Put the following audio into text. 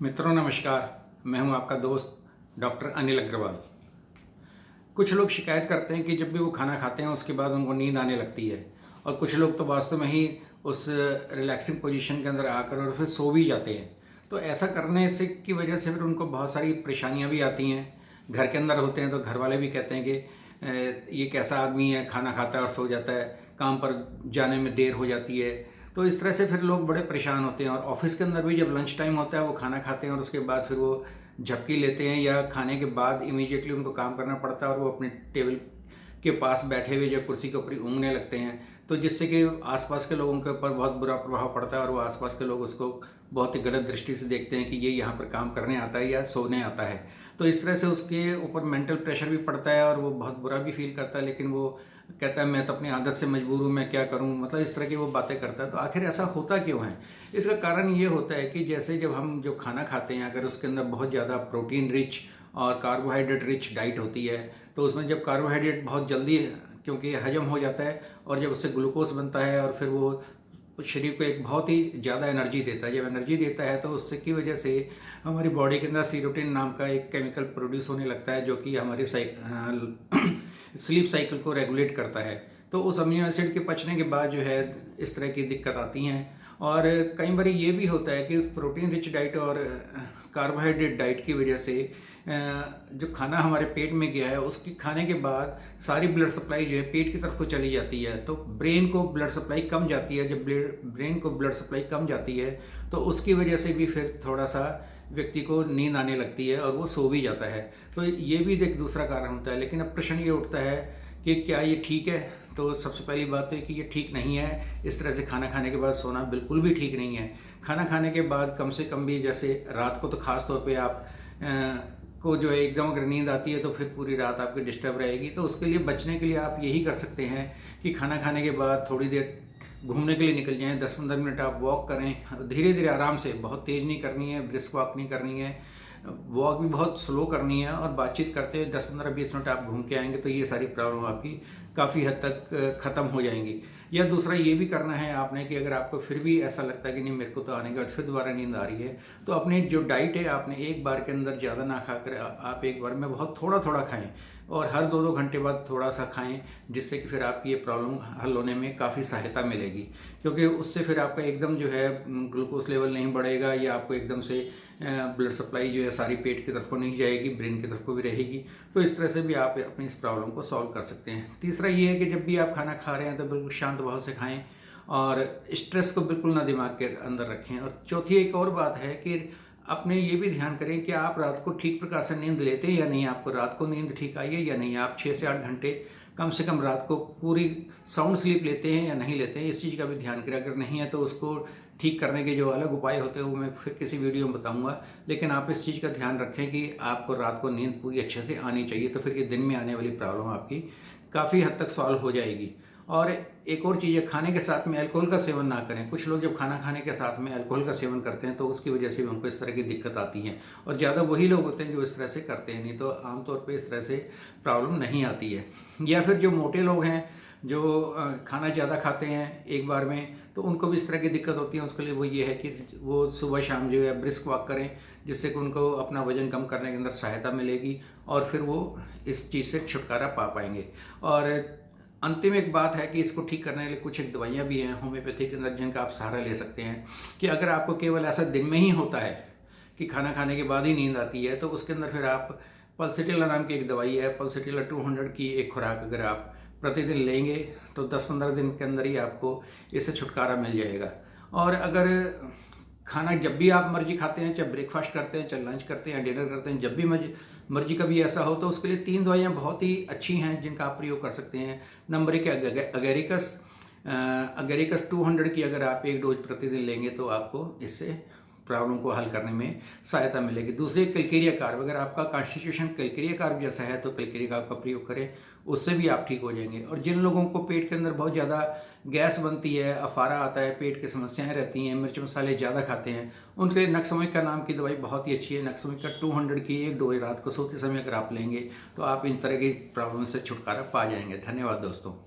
मित्रों नमस्कार। मैं हूं आपका दोस्त डॉक्टर अनिल अग्रवाल। कुछ लोग शिकायत करते हैं कि जब भी वो खाना खाते हैं उसके बाद उनको नींद आने लगती है, और कुछ लोग तो वास्तव में ही उस रिलैक्सिंग पोजीशन के अंदर आकर और फिर सो भी जाते हैं। तो ऐसा करने से की वजह से फिर उनको बहुत सारी परेशानियां भी आती हैं। घर के अंदर होते हैं तो घर वाले भी कहते हैं कि ये कैसा आदमी है, खाना खाता है और सो जाता है, काम पर जाने में देर हो जाती है। तो इस तरह से फिर लोग बड़े परेशान होते हैं। और ऑफिस के अंदर भी जब लंच टाइम होता है वो खाना खाते हैं और उसके बाद फिर वो झपकी लेते हैं, या खाने के बाद इमीडिएटली उनको काम करना पड़ता है और वो अपने टेबल के पास बैठे हुए या कुर्सी के ऊपर ही ऊँघने लगते हैं। तो जिससे कि आसपास के लोगों के ऊपर बहुत बुरा प्रभाव पड़ता है और वो आसपास के लोग उसको बहुत ही गलत दृष्टि से देखते हैं कि ये यहाँ पर काम करने आता है या सोने आता है। तो इस तरह से उसके ऊपर मेंटल प्रेशर भी पड़ता है और वो बहुत बुरा भी फील करता है, लेकिन वो कहता है मैं तो अपनी आदत से मजबूर हूँ, मैं क्या करूँ, मतलब इस तरह की वो बातें करता है। तो आखिर ऐसा होता क्यों है? इसका कारण ये होता है कि जैसे जब हम जो खाना खाते हैं, अगर उसके अंदर बहुत ज़्यादा प्रोटीन रिच और कार्बोहाइड्रेट रिच डाइट होती है, तो उसमें जब कार्बोहाइड्रेट बहुत जल्दी क्योंकि हजम हो जाता है और जब उससे ग्लूकोज बनता है और फिर वो शरीर को एक बहुत ही ज़्यादा एनर्जी देता है। जब एनर्जी देता है तो उससे की वजह से हमारी बॉडी के अंदर सीरोटिन नाम का एक केमिकल प्रोड्यूस होने लगता है, जो कि हमारी स्लीप साइकिल को रेगुलेट करता है। तो उस अमीनो एसिड के पचने के बाद जो है इस तरह की दिक्कत आती हैं। और कई बार ये भी होता है कि प्रोटीन रिच डाइट और कार्बोहाइड्रेट डाइट की वजह से जो खाना हमारे पेट में गया है उसकी खाने के बाद सारी ब्लड सप्लाई जो है पेट की तरफ को चली जाती है, तो ब्रेन को ब्लड सप्लाई कम जाती है। जब ब्रेन को ब्लड सप्लाई कम जाती है तो उसकी वजह से भी फिर थोड़ा सा व्यक्ति को नींद आने लगती है और वो सो भी जाता है। तो ये भी एक दूसरा कारण होता है। लेकिन अब प्रश्न ये उठता है कि क्या ये ठीक है? तो सबसे पहली बात तो है कि ये ठीक नहीं है। इस तरह से खाना खाने के बाद सोना बिल्कुल भी ठीक नहीं है। खाना खाने के बाद कम से कम भी, जैसे रात को तो खास तौर पे आप को जो है एकदम अगर नींद आती है तो फिर पूरी रात आपकी डिस्टर्ब रहेगी। तो उसके लिए बचने के लिए आप यही कर सकते हैं कि खाना खाने के बाद थोड़ी देर घूमने के लिए निकल जाएं। 10-15 मिनट आप वॉक करें, धीरे धीरे आराम से, बहुत तेज़ नहीं करनी है, ब्रिस्क वॉक नहीं करनी है, वॉक भी बहुत स्लो करनी है। और बातचीत करते हुए 10-15-20 मिनट आप घूम के आएंगे तो ये सारी प्रॉब्लम आपकी काफ़ी हद तक ख़त्म हो जाएंगी। या दूसरा ये भी करना है आपने कि अगर आपको फिर भी ऐसा लगता है कि नहीं मेरे को तो आने के बाद फिर दोबारा नींद आ रही है, तो अपनी जो डाइट है आपने एक बार के अंदर ज़्यादा ना खाकर आप एक बार में बहुत थोड़ा थोड़ा खाएं और हर 2-2 घंटे बाद थोड़ा सा खाएं, जिससे कि फिर आपकी ये प्रॉब्लम हल होने में काफ़ी सहायता मिलेगी। क्योंकि उससे फिर आपका एकदम जो है ग्लूकोज लेवल नहीं बढ़ेगा, या आपको एकदम से ब्लड सप्लाई जो है सारी पेट की तरफ को नहीं जाएगी, ब्रेन की तरफ को भी रहेगी। तो इस तरह से भी आप अपनी इस प्रॉब्लम को सॉल्व कर सकते हैं। तीसरा ये है कि जब भी आप खाना खा रहे हैं तो बिल्कुल शांत भाव से खाएं और स्ट्रेस को बिल्कुल ना दिमाग के अंदर रखें। और चौथी एक और बात है कि अपने ये भी ध्यान करें कि आप रात को ठीक प्रकार से नींद लेते हैं या नहीं, आपको रात को नींद ठीक आई है या नहीं, आप 6 से 8 घंटे कम से कम रात को पूरी साउंड स्लीप लेते हैं या नहीं लेते हैं, इस चीज़ का भी ध्यान करें। अगर नहीं है तो उसको ठीक करने के जो अलग उपाय होते हैं वो मैं फिर किसी वीडियो में बताऊंगा। लेकिन आप इस चीज़ का ध्यान रखें कि आपको रात को नींद पूरी अच्छे से आनी चाहिए, तो फिर ये दिन में आने वाली प्रॉब्लम आपकी काफ़ी हद तक सॉल्व हो जाएगी। और एक और चीज़ है, खाने के साथ में अल्कोहल का सेवन ना करें। कुछ लोग जब खाना खाने के साथ में अल्कोहल का सेवन करते हैं तो उसकी वजह से भी उनको इस तरह की दिक्कत आती है, और ज़्यादा वही लोग होते हैं जो इस तरह से करते हैं, नहीं तो आमतौर पर इस तरह से प्रॉब्लम नहीं आती है। या फिर जो मोटे लोग हैं जो खाना ज़्यादा खाते हैं एक बार में, तो उनको भी इस तरह की दिक्कत होती है। उसके लिए वो ये है कि वो सुबह शाम जो है ब्रिस्क वॉक करें, जिससे कि उनको अपना वजन कम करने के अंदर सहायता मिलेगी और फिर वो इस चीज़ से छुटकारा पा पाएंगे। और अंतिम एक बात है कि इसको ठीक करने के लिए कुछ एक दवाइयाँ भी हैं होम्योपैथिक के अंदर जिनका आप सहारा ले सकते हैं। कि अगर आपको केवल ऐसा दिन में ही होता है कि खाना खाने के बाद ही नींद आती है, तो उसके अंदर फिर आप पल्सिटिला नाम की एक दवाई है, पल्सिटिला 200 की एक खुराक अगर आप प्रतिदिन लेंगे तो 10-15 दिन के अंदर ही आपको इससे छुटकारा मिल जाएगा। और अगर खाना जब भी आप मर्जी खाते हैं, चाहे ब्रेकफास्ट करते हैं, चाहे लंच करते हैं, डिनर करते हैं, जब भी मर्जी कभी ऐसा हो, तो उसके लिए 3 दवाइयाँ बहुत ही अच्छी हैं जिनका आप प्रयोग कर सकते हैं। नंबर 1 है अगेरिकस। अगेरिकस 200 की अगर आप एक डोज प्रतिदिन लेंगे तो आपको इससे प्रॉब्लम को हल करने में सहायता मिलेगी। दूसरे कैलकेरिया कार्ब, अगर आपका कॉन्स्टिट्यूशन कैलकेरिया कार्ब जैसा है तो कैलकेरिया कार्ब का प्रयोग करें, उससे भी आप ठीक हो जाएंगे। और जिन लोगों को पेट के अंदर बहुत ज़्यादा गैस बनती है, अफारा आता है, पेट की समस्याएं रहती हैं, मिर्च मसाले ज़्यादा खाते हैं, उनके लिए नक्समिका नाम की दवाई बहुत ही अच्छी है। नक्समिका 200 की एक डोज रात को सोते समय अगर आप लेंगे तो आप इन तरह की प्रॉब्लम से छुटकारा पा जाएंगे। धन्यवाद दोस्तों।